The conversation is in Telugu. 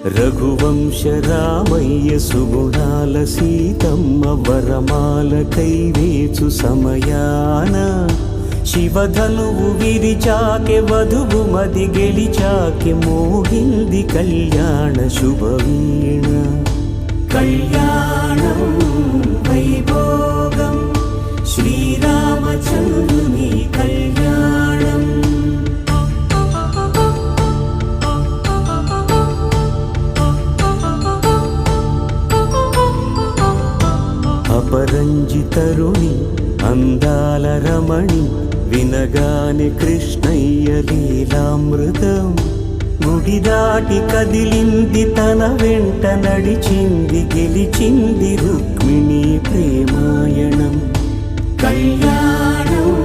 రఘువంశ రామయ్య సుగుణాల సీతమ్మ వరమాల కైవేచు సమయాన శివధనువు విరిచాకె వధువు మది గెలిచాకె మోగింది కళ్యాణ శుభవీణ. కళ్యాణం వైభోగం శ్రీరామచంద్రుని కళ్యాణం. అపరంజి తరుణి అందాల రమణి వినగానే కృష్ణయ్య లీలామృతం. గుడి దాటి కదిలింది తన వెంట నడిచింది గెలిచింది రుక్మిణి ప్రేమాయణం. కళ్యాణం